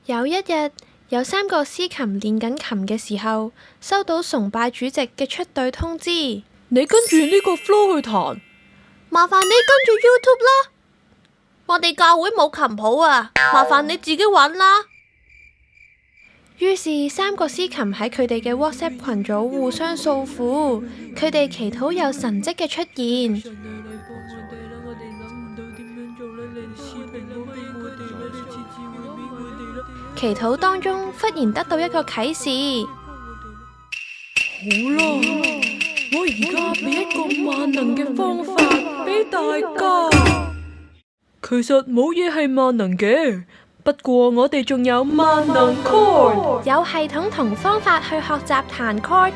有一日，有3個司琴練緊琴嘅時候，收到崇拜主席嘅出隊通知，你跟住呢個 flow 去彈，麻煩你跟住 YouTube 啦。我哋教會冇琴譜啊，麻煩你自己揾啦。於是3個司琴喺佢哋嘅 WhatsApp 群組互相訴苦，佢哋祈禱有神蹟嘅出現。祈禱當中忽然得到一個啟示。好啦，我而家俾一個萬能嘅方法俾大家。其實冇嘢係萬能嘅，不過我哋仲有萬能 chord，有系統同方法去學習彈 chord，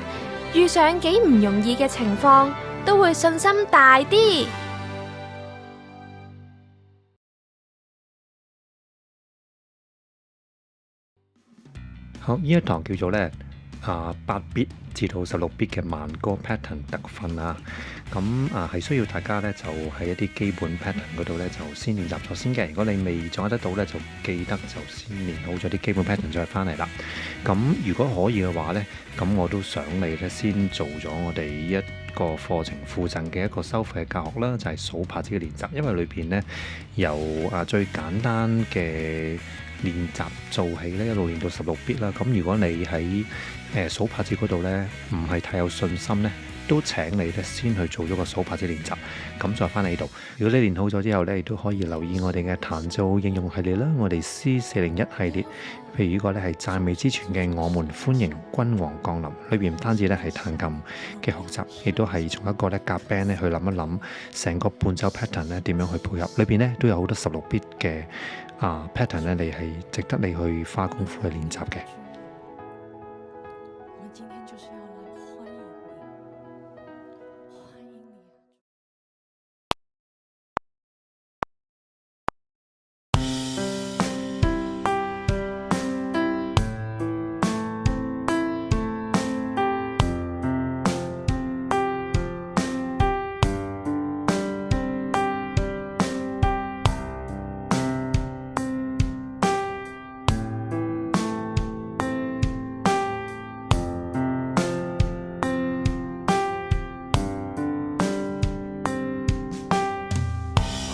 遇上幾唔容易嘅情況，都會信心大啲。好，呢一堂叫做咧8bit 至到16bit 嘅慢歌 pattern 特訓啊。咁係需要大家咧就喺一啲基本 pattern 嗰度咧就先練習咗先嘅。如果你未掌握得到咧，就記得就先練好咗啲基本 pattern 再翻嚟啦。咁如果可以嘅話咧，咁我都想你咧先做咗我哋一個課程附贈嘅一個收費嘅教學啦，就係數拍子嘅練習。因為裏邊咧由最簡單嘅練習做起咧，一路練到16bit啦。咁如果你喺數拍子嗰度咧唔係太有信心咧，都請你咧先去做咗個數拍子練習，咁再翻嚟呢度。如果你練好咗之後咧，亦都可以留意我哋嘅彈奏應用系列啦，我哋 C401 系列。譬如呢個咧係讚美之泉嘅我們歡迎君王降臨，裏邊唔單止咧係彈琴嘅學習，亦都係從一個咧夾 band 咧去諗一諗成個伴奏 pattern 咧點樣去配合。裏邊咧都有好多16bit 嘅pattern 咧，你係值得你去花功夫去練習嘅。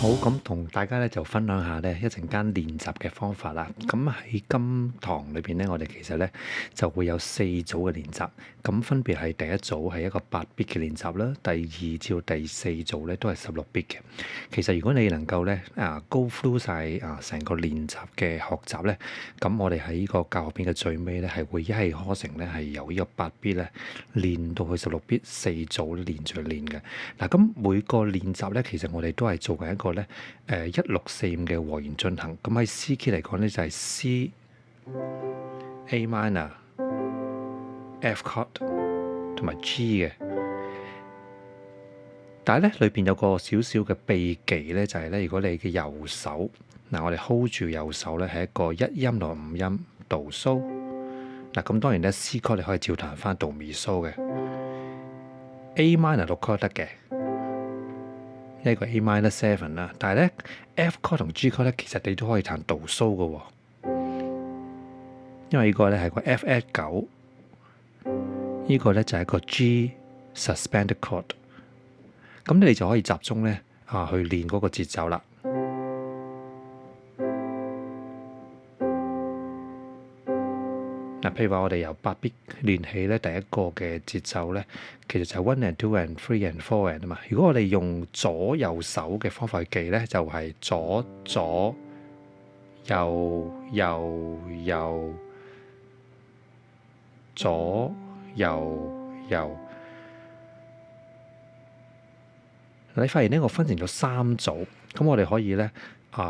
好，咁同大家咧就分享下咧一陣間練習嘅方法啦。咁喺今堂裏邊咧，我哋其實咧就會有4組嘅練習。咁分別係第一組係一個8bit 嘅練習啦，第2至到第4組咧都係16bit嘅。其實如果你能夠咧go through晒成個練習嘅學習咧，咁我哋喺呢個教學片嘅最尾咧係會一氣呵成咧係由呢個8bit 咧練到去16bit 4組連住練嘅。嗱，咁每個練習咧，其實我哋都係做緊一個咧1645嘅和弦進行。咁喺 C key 嚟講咧就係 C、A minor、F chord 同埋 G 嘅。但係咧裏邊有個少少嘅秘技咧，就係咧如果你嘅右手我哋 hold 住右手咧係一個1音到5音度蘇。嗱，咁當然咧 C chord 你可以照彈翻度咪蘇嘅。A minor 6 chord 得嘅。一個 A minor 7啦，但係咧 F chord 同 G chord 咧，其實你都可以彈度蘇嘅喎，因為呢個咧係個 F add 9，呢個咧就係一個 G suspended chord， 咁你就可以集中咧去練嗰個節奏啦。嗱，譬如話我哋由8bit練起咧，第一個嘅節奏咧，其實就係 1 and 2 and 3 and 4 and 啊嘛。如果我哋用左右手嘅方法去記咧，就係左左右右右左右右。你發現呢個分成咗3組，咁我哋可以咧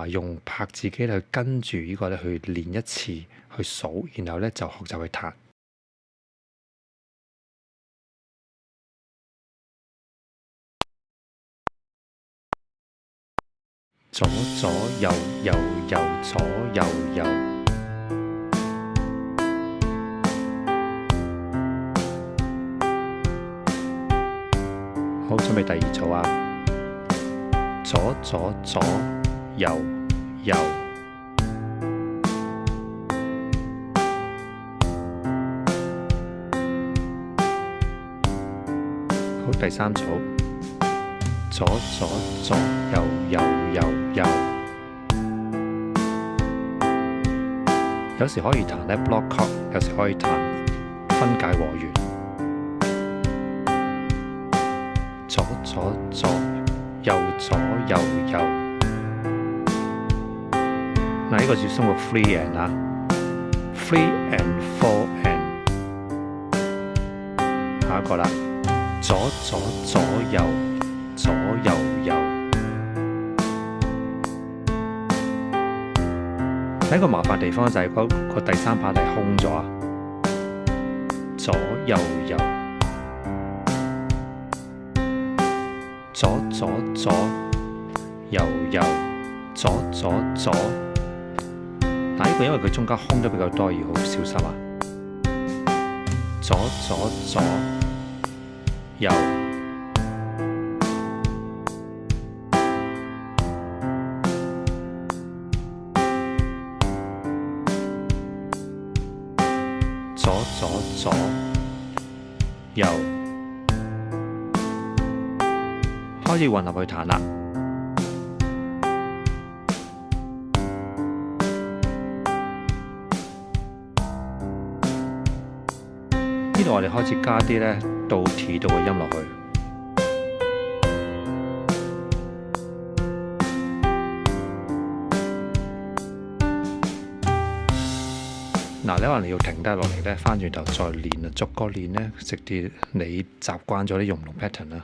用拍子機去跟住呢個咧去練一次。去數，然後咧就學習去彈。左左右右右左右右。好，準備第2組啊！左左左右右。第3組，左左左右右右右。有時可以彈呢 block chord， 有時可以彈分解和弦。左左左右左右右。嗱，呢個叫生活 free and 啊 ，free and four and。下一個啦，左左左右左右右。第一個麻煩地方就係個第3拍係空咗啊，左右右，左左左右右，左左左。嗱，呢個因為佢中間空得比較多，要好小心啊。左左左右，左左左右，開始混合去彈啦。呢度我哋開始加啲呢倒提到嘅音落去。嗱，你可能要停低落嚟呢，翻轉頭再練啊，逐個練呢，直至你習慣咗啲用唔同 pattern 啦。